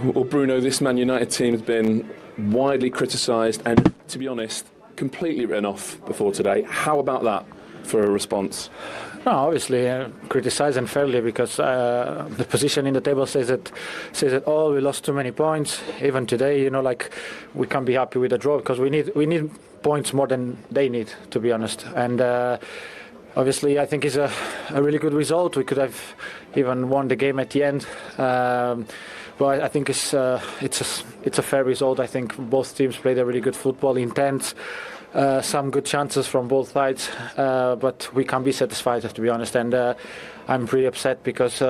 Well, Bruno, this Man United team has been widely criticised and, to be honest, completely written off before today. How about that for a response? No, obviously criticised unfairly because the position in the table says it all. We lost too many points. Even today, we can't be happy with the draw because we need points more than they need, to be honest. And obviously, I think it's a really good result. We could have even won the game at the end. But I think it's a fair result. I think both teams played a really good football, intense. Some good chances from both sides, but we can't be satisfied, to be honest. And I'm pretty upset because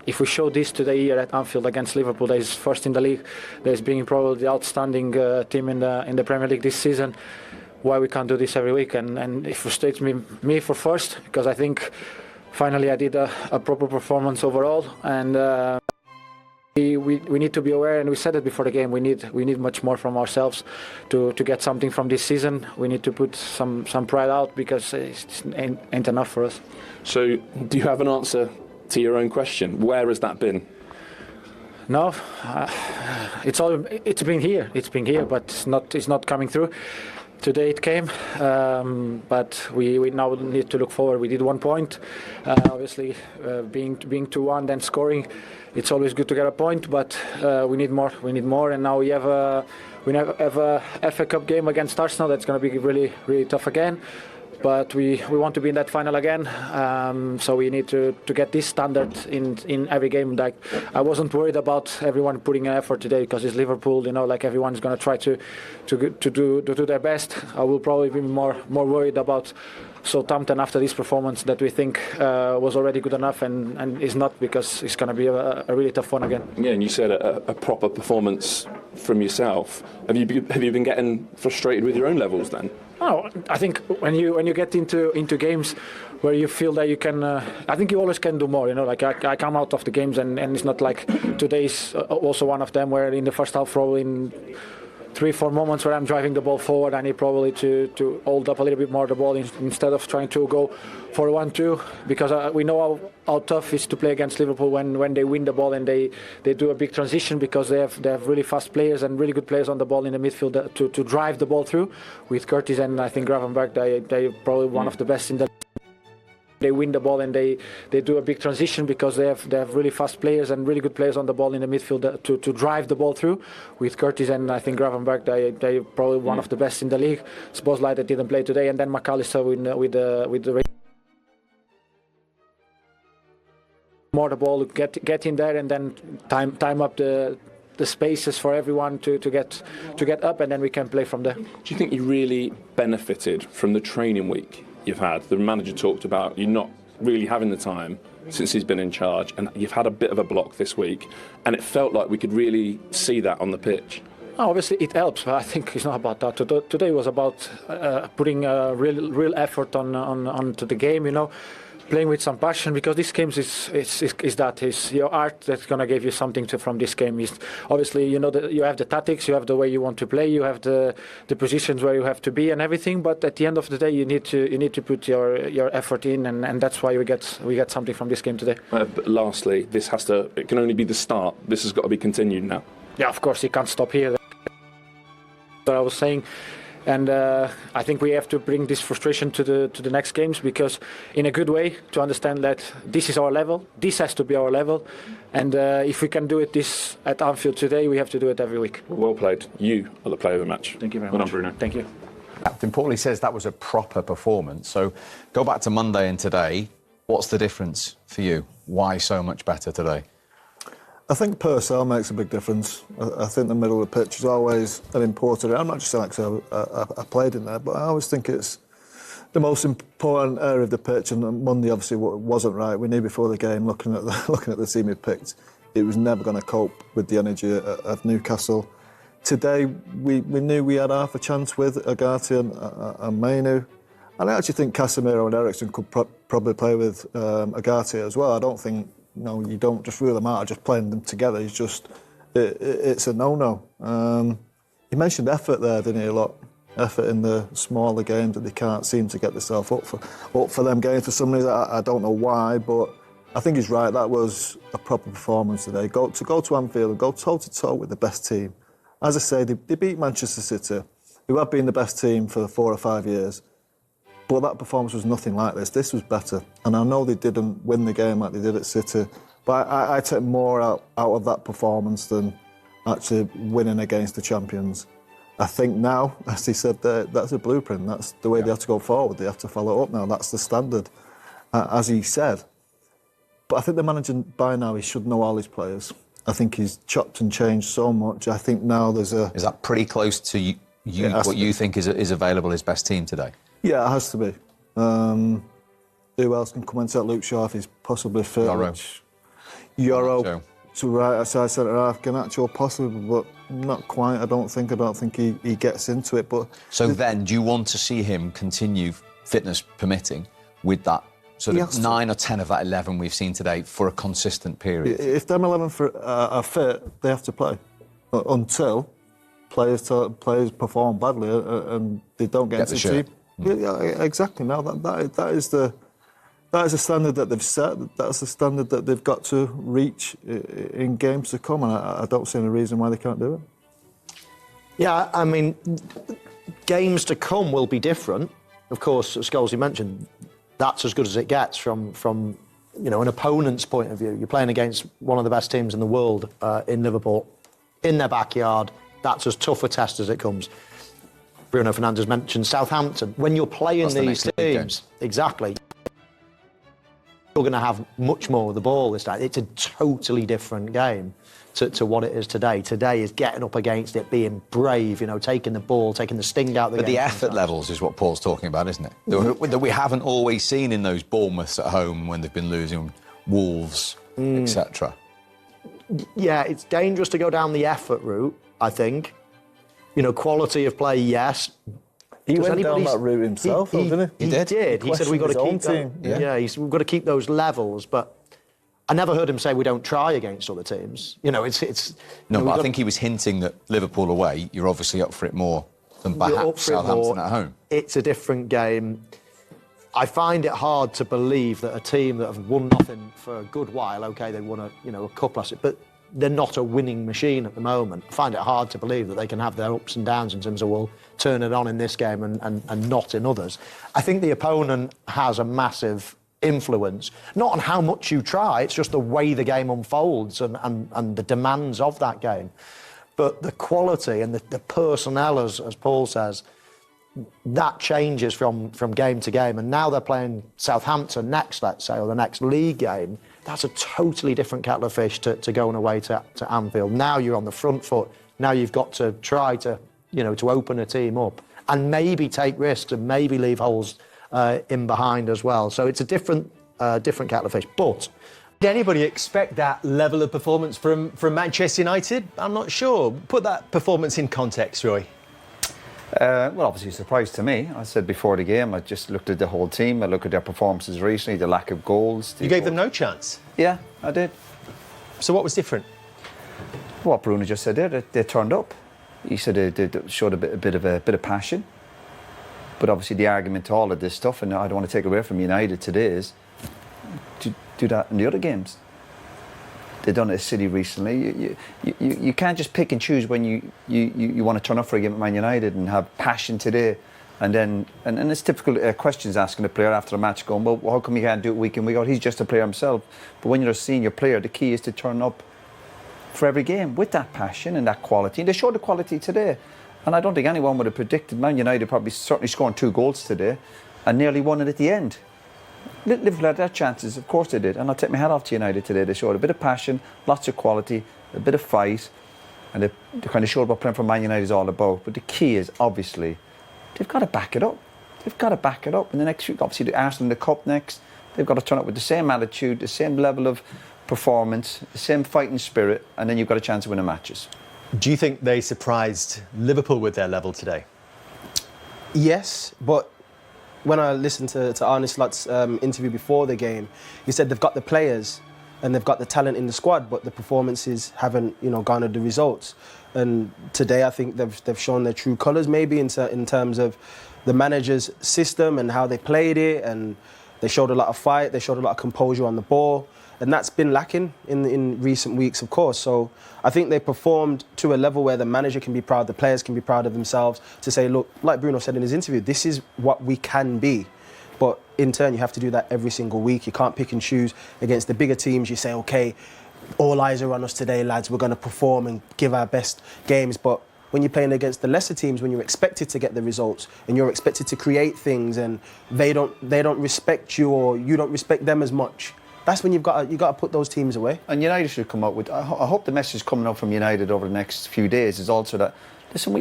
if we show this today here at Anfield against Liverpool, that is first in the league, that is being probably the outstanding team in the Premier League this season, why we can't do this every week? And it frustrates me for first because I think finally I did a proper performance overall, and we need to be aware, and we said it before the game. We need much more from ourselves to get something from this season. We need to put some pride out because it ain't enough for us. So, do you have an answer to your own question? Where has that been? No, it's been here. It's been here, but it's not coming through. Today it came, but we now need to look forward. We did 1 point. Obviously, being 2-1, then scoring, it's always good to get a point, but we need more. We need more, and now we have a FA Cup game against Arsenal. That's going to be really, really tough again. But we want to be in that final again, so we need to get this standard in every game. Like, I wasn't worried about everyone putting an effort today because it's Liverpool. Everyone's going to try to do their best. I will probably be more worried about Southampton after this performance that we think was already good enough and is not, because it's going to be a really tough one again. Yeah, and you said a proper performance from yourself. Have you been getting frustrated with your own levels then? Oh, I think when you get into games where you feel that you can, I think you always can do more. I come out of the games and it's not like today's also one of them where in the first half, probably in 3-4 moments where I'm driving the ball forward, I need probably to hold up a little bit more the ball instead of trying to go for 1-2, because we know how tough it is to play against Liverpool when they win the ball and they do a big transition, because they have really fast players and really good players on the ball in the midfield to drive the ball through. With Curtis and I think Gravenberch, they probably one of the best in the. They win the ball and they do a big transition because they have really fast players and really good players on the ball in the midfield to drive the ball through. With Curtis and I think Gravenberch, they probably one of the best in the league. Suppose Light that didn't play today, and then McAllister with the more the ball, get in there and then time up the spaces for everyone to get up, and then we can play from there. Do you think you really benefited from the training week you've had? The manager talked about you not really having the time since he's been in charge, and you've had a bit of a block this week, and it felt like we could really see that on the pitch. Obviously it helps, but I think it's not about that. Today was about putting a real effort onto the game, playing with some passion, because this game is your art that's going to give you something from this game. Is obviously that you have the tactics, you have the way you want to play, you have the positions where you have to be and everything, but at the end of the day you need to put your effort in, and that's why we get something from this game today. But lastly, it can only be the start. This has got to be continued now. Yeah, of course, it can't stop here. What I was saying. And I think we have to bring this frustration to the next games, because in a good way, to understand that this is our level, this has to be our level, and if we can do it this at Anfield today, we have to do it every week. Well played. You are the player of the match. Thank you very much. Well done, Bruno. Thank you. Captain Paulie says that was a proper performance. So go back to Monday and today. What's the difference for you? Why so much better today? I think personnel makes a big difference. I think the middle of the pitch is always an important area. I'm not just saying because I played in there, but I always think it's the most important area of the pitch. And Monday obviously wasn't right. We knew before the game, looking at the team we picked, it was never going to cope with the energy of Newcastle. Today we knew we had half a chance with Agati and Mainu. And I actually think Casemiro and Eriksen could probably play with Agati as well. I don't think. You don't just rule them out, just playing them together. It's a no-no. You mentioned effort there, didn't you? A lot effort in the smaller games that they can't seem to get themselves up for them games. For some reason, I don't know why, but I think he's right. That was a proper performance today. Go to Anfield and go toe-to-toe with the best team. As I say, they beat Manchester City, who have been the best team for 4 or 5 years. But that performance was nothing like this. This was better. And I know they didn't win the game like they did at City, but I take more out of that performance than actually winning against the champions. I think now, as he said, that's a blueprint. That's the way they have to go forward. They have to follow up now. That's the standard, as he said. But I think the manager, by now, he should know all his players. I think he's chopped and changed so much. I think now there's a... Is that pretty close to what you think is available his best team today? Yeah, it has to be. Who else can come into that? Luke Shaw, if he's possibly fit. Euro to right outside centre half. Garnacho possibly, but not quite. I don't think he gets into it. But so then, do you want to see him continue, fitness permitting, with that sort of 9 or 10 of that 11 we've seen today for a consistent period? If them 11 are fit, they have to play until players perform badly and they don't get into the team. Yeah, exactly. Now that is the standard that they've set. That's the standard that they've got to reach in games to come, and I don't see any reason why they can't do it. Yeah, I mean, games to come will be different. Of course, as Scholes, you mentioned, that's as good as it gets from an opponent's point of view. You're playing against one of the best teams in the world in Liverpool, in their backyard. That's as tough a test as it comes. Bruno Fernandes mentioned Southampton. When you're playing these teams, exactly, you're going to have much more of the ball this time. It's a totally different game to what it is today. Today is getting up against it, being brave, taking the ball, taking the sting out of the game. But the effort levels is what Paul's talking about, isn't it? That we haven't always seen in those Bournemouths at home when they've been losing, Wolves, etc. Yeah, it's dangerous to go down the effort route, I think. Quality of play, yes. He went down that route himself, didn't he? He did. He said we've got to keep team. We've got to keep those levels. But I never heard him say we don't try against other teams. It's. No, but I think he was hinting that Liverpool away, you're obviously up for it more than perhaps Southampton at home. It's a different game. I find it hard to believe that a team that have won nothing for a good while. Okay, they won a cup last year, but they're not a winning machine at the moment. I find it hard to believe that they can have their ups and downs in terms of, well, turn it on in this game and not in others. I think the opponent has a massive influence, not on how much you try, it's just the way the game unfolds and the demands of that game. But the quality and the personnel, as Paul says, that changes from game to game. And now they're playing Southampton next, let's say, or the next league game. That's a totally different kettle of fish to going away to Anfield. Now you're on the front foot. Now you've got to try to open a team up and maybe take risks and maybe leave holes in behind as well. So it's a different kettle of fish. But did anybody expect that level of performance from Manchester United? I'm not sure. Put that performance in context, Roy. Well, obviously a surprise to me. I said before the game, I just looked at the whole team. I looked at their performances recently, the lack of goals. You gave them no chance? Yeah, I did. So what was different? What Bruno just said there, they turned up. He said they showed a bit of passion. But obviously the argument to all of this stuff, and I don't want to take away from United today, is to do that in the other games. They've done it at City recently. You can't just pick and choose when you want to turn up for a game at Man United and have passion today, and it's typical questions asking a player after a match going, well, how come you can't do it week in, week out? He's just a player himself. But when you're a senior player, the key is to turn up for every game with that passion and that quality. And they showed the quality today. And I don't think anyone would have predicted Man United probably certainly scoring 2 goals today and nearly won it at the end. Liverpool had their chances, of course they did, and I'll take my hat off to United today. They showed a bit of passion, lots of quality, a bit of fight, and they kind of showed what playing for Man United is all about. But the key is, obviously, they've got to back it up. They've got to back it up. In the next week, obviously, the Arsenal in the Cup next, they've got to turn up with the same attitude, the same level of performance, the same fighting spirit, and then you've got a chance of winning matches. Do you think they surprised Liverpool with their level today? Yes, but when I listened to Arne Slot's interview before the game, he said they've got the players and they've got the talent in the squad, but the performances haven't, garnered the results. And today, I think they've shown their true colours, maybe in terms of the manager's system and how they played it, and they showed a lot of fight, they showed a lot of composure on the ball. And that's been lacking in recent weeks, of course. So I think they performed to a level where the manager can be proud, the players can be proud of themselves to say, look, like Bruno said in his interview, this is what we can be. But in turn, you have to do that every single week. You can't pick and choose against the bigger teams. You say, OK, all eyes are on us today, lads. We're going to perform and give our best games. But when you're playing against the lesser teams, when you're expected to get the results and you're expected to create things and they don't respect you or you don't respect them as much, that's when you've got to put those teams away. And United should come out with... I hope the message coming out from United over the next few days is also that, listen,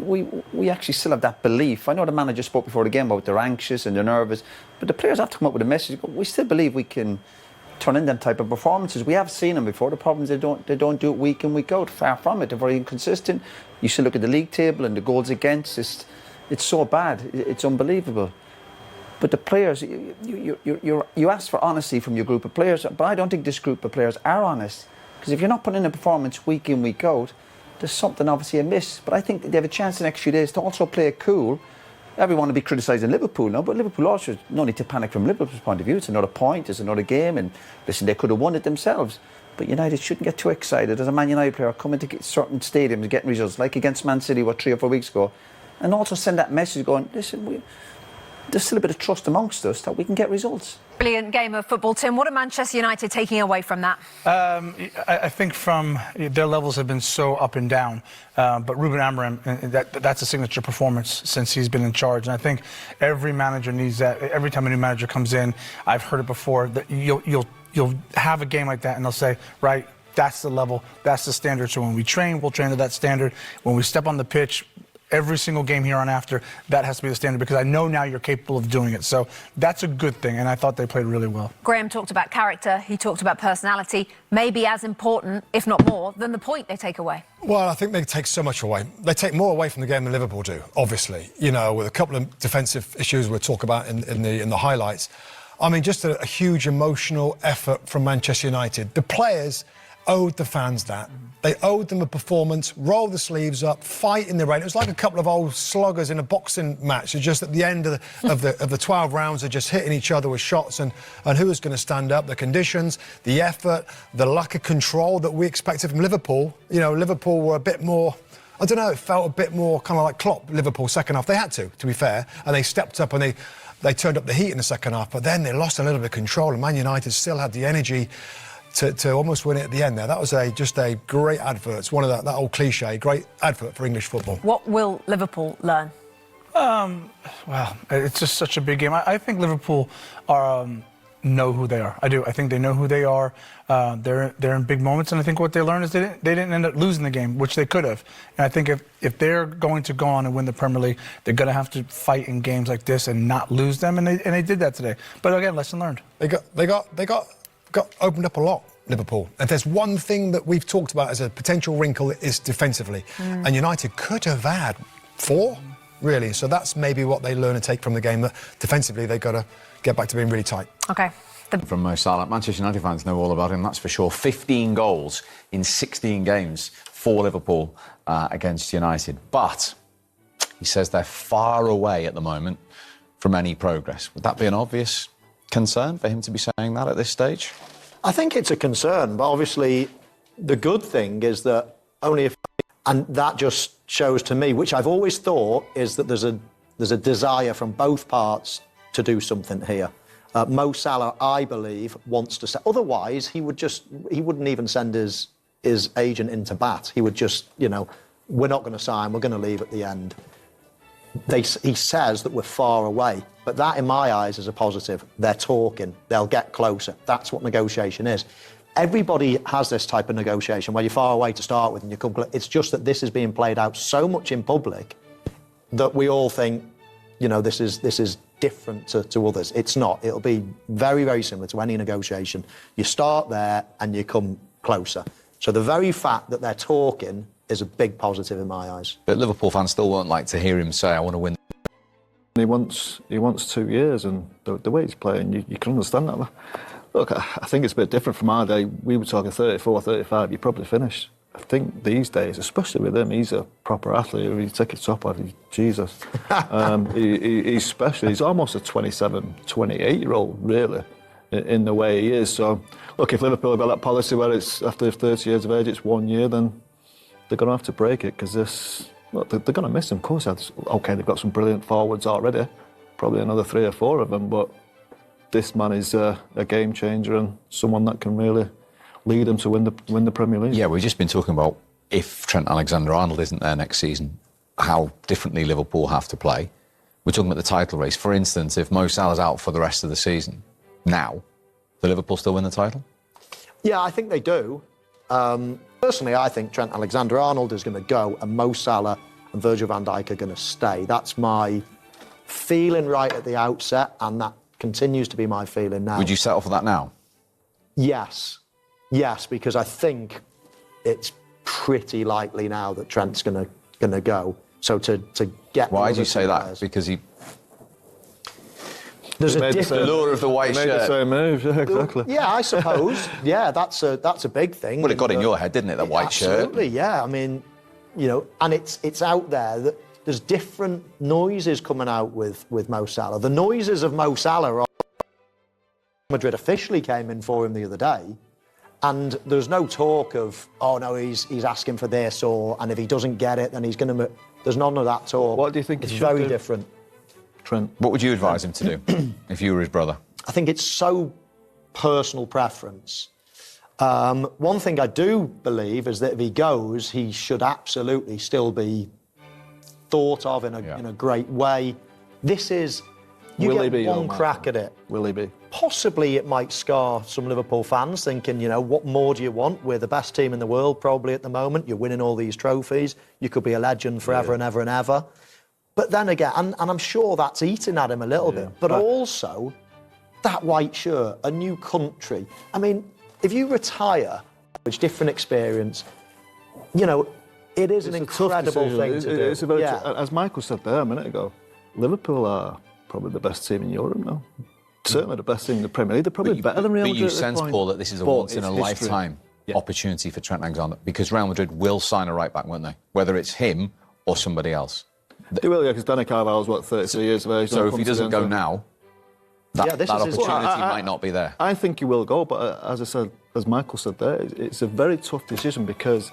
we actually still have that belief. I know the manager spoke before the game about they're anxious and they're nervous, but the players have to come up with a message. We still believe we can turn in them type of performances. We have seen them before. The problem is they don't do it week in, week out. Far from it. They're very inconsistent. You should look at the league table and the goals against. It's so bad. It's unbelievable. But the players, you ask for honesty from your group of players, but I don't think this group of players are honest. Because if you're not putting in a performance week in, week out, there's something obviously amiss. But I think they have a chance the next few days to also play it cool. Everyone will be criticising Liverpool now, but Liverpool also, no need to panic from Liverpool's point of view. It's another point, it's another game, and listen, they could have won it themselves. But United shouldn't get too excited. As a Man United player, coming to certain stadiums, getting results, like against Man City, 3 or 4 weeks ago, and also send that message going, listen, there's still a bit of trust amongst us that we can get results. Brilliant game of football, Tim. What are Manchester United taking away from that? I think from their levels have been so up and down, but Ruben Amorim, that's a signature performance since he's been in charge. And I think every manager needs that. Every time a new manager comes in, I've heard it before, that you'll have a game like that and they'll say, right, that's the level, that's the standard. So when we train, we'll train to that standard. When we step on the pitch, every single game here on after, that has to be the standard, because I know now you're capable of doing it. So that's a good thing, and I thought they played really well. Graham talked about character, he talked about personality, maybe as important, if not more, than the point they take away. Well, I think they take so much away. They take more away from the game than Liverpool do, obviously. You know, with a couple of defensive issues we'll talk about in the highlights. I mean, just a huge emotional effort from Manchester United. The players owed the fans that. They owed them a performance, roll the sleeves up, fight in the rain. It was like a couple of old sluggers in a boxing match. It's just at the end of the 12 rounds, they're just hitting each other with shots, and who was going to stand up? The conditions, the effort, the lack of control that we expected from Liverpool. You know, Liverpool were a bit more, I don't know, it felt a bit more kind of like Klopp, Liverpool, second half. They had to be fair, and they stepped up and they turned up the heat in the second half, but then they lost a little bit of control, and Man United still had the energy to almost win it at the end there. That was just a great advert. It's one of that old cliche, great advert for English football. What will Liverpool learn? Well, it's just such a big game. I think Liverpool know who they are. I do. I think they know who they are. They're in big moments, and I think what they learned is they didn't end up losing the game, which they could have. And I think if they're going to go on and win the Premier League, they're going to have to fight in games like this and not lose them, and they did that today. But again, lesson learned. They got opened up a lot, Liverpool. If there's one thing that we've talked about as a potential wrinkle, is defensively. And United could have had 4, really. So that's maybe what they learn and take from the game, that defensively they've got to get back to being really tight. OK. From Mo Salah, Manchester United fans know all about him, that's for sure. 15 goals in 16 games for Liverpool against United. But he says they're far away at the moment from any progress. Would that be an obvious concern for him to be saying that at this stage? I think it's a concern, but obviously the good thing is that and that just shows to me, which I've always thought, is that there's a desire from both parts to do something here. Mo Salah, I believe, wants to say. Otherwise, he wouldn't even send his agent into bat. He would just, we're not going to sign, we're going to leave at the end. He says that we're far away, but that, in my eyes, is a positive. They're talking, they'll get closer. That's what negotiation is. Everybody has this type of negotiation where you're far away to start with and you come close. It's just that this is being played out so much in public that we all think, this is different to others. It's not. It'll be very, very similar to any negotiation. You start there and you come closer. So the very fact that they're talking is a big positive in my eyes. But Liverpool fans still won't like to hear him say, I want to win. He wants 2 years, and the way he's playing, you can understand that. Look, I think it's a bit different from our day. We were talking 34, 35, you're probably finished. I think these days, especially with him, he's a proper athlete. If you take his top off, Jesus. He's special. He's almost a 27, 28-year-old, really. in the way he is. So, look, if Liverpool have got that policy where it's after 30 years of age, it's 1 year, then they're going to have to break it because they're going to miss him. Of course, okay, they've got some brilliant forwards already, probably another 3 or 4 of them, but this man is a game changer and someone that can really lead them to win the Premier League. Yeah, we've just been talking about if Trent Alexander-Arnold isn't there next season, how differently Liverpool have to play. We're talking about the title race. For instance, if Mo Salah's out for the rest of the season, now, do Liverpool still win the title? Yeah, I think they do. Personally, I think Trent Alexander-Arnold is going to go and Mo Salah and Virgil van Dijk are going to stay. That's my feeling right at the outset, and that continues to be my feeling now. Would you settle for that now? Yes. Yes, because I think it's pretty likely now that Trent's going to go. So to get... Why do you say that? Because he... There's a the lure of the white shirt. Made the same move, yeah, exactly. Yeah, I suppose. Yeah, that's a big thing. Well, it got in your head, didn't it, the white shirt? Absolutely, yeah. I mean, you know, and it's out there that there's different noises coming out with Mo Salah. The noises of Mo Salah are... Madrid officially came in for him the other day, and there's no talk of, oh no, he's asking for this, and if he doesn't get it, then he's going to... There's none of that talk. What do you think it's he should very do? different. Trent. What would you advise him to do if you were his brother? I think it's so personal preference. One thing I do believe is that if he goes, he should absolutely still be thought of in a great way. This is... You Will he get be one crack at it. Will he be? Possibly it might scar some Liverpool fans thinking, you know, what more do you want? We're the best team in the world probably at the moment. You're winning all these trophies. You could be a legend forever and ever and ever. But then again, and I'm sure that's eating at him a little bit, but also that white shirt, a new country. I mean, if you retire, it's a different experience, you know, it is an incredible thing to do. It's a very as Michael said there a minute ago, Liverpool are probably the best team in Europe now. Certainly the best team in the Premier League. They're probably better than Real Madrid. But you sense, Paul, that this is a once-in-a-lifetime opportunity for Trent Alexander, because Real Madrid will sign a right-back, won't they? Whether it's him or somebody else. They will, yeah, because Danny Carvalho's, 33 years of age. So if he doesn't go now, that opportunity might not be there. I think he will go, but as I said, as Michael said there, it's a very tough decision because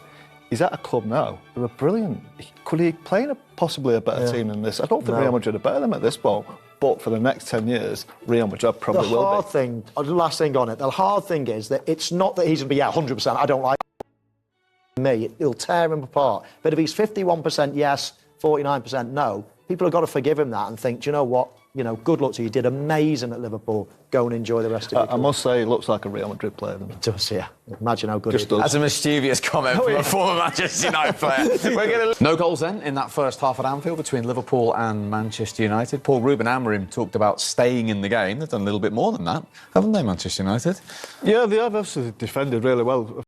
he's at a club now. They're brilliant. Could he play in possibly a better team than this? I don't think Real Madrid are better than him at this point. But for the next 10 years, Real Madrid probably will be. The last thing on it, the hard thing is that it's not that he's going to be 100%, I don't like me, it'll tear him apart. But if he's 51% yes, 49% no, people have got to forgive him that and think, do you know what? You know, good luck to you. You did amazing at Liverpool. Go and enjoy the rest of your career. I must say, he looks like a Real Madrid player. It does, yeah. Imagine how good he is. That's a mischievous comment from a former Manchester United player. No goals then in that first half at Anfield between Liverpool and Manchester United. Paul, Ruben Amorim talked about staying in the game. They've done a little bit more than that, haven't they, Manchester United? Yeah, they have obviously defended really well.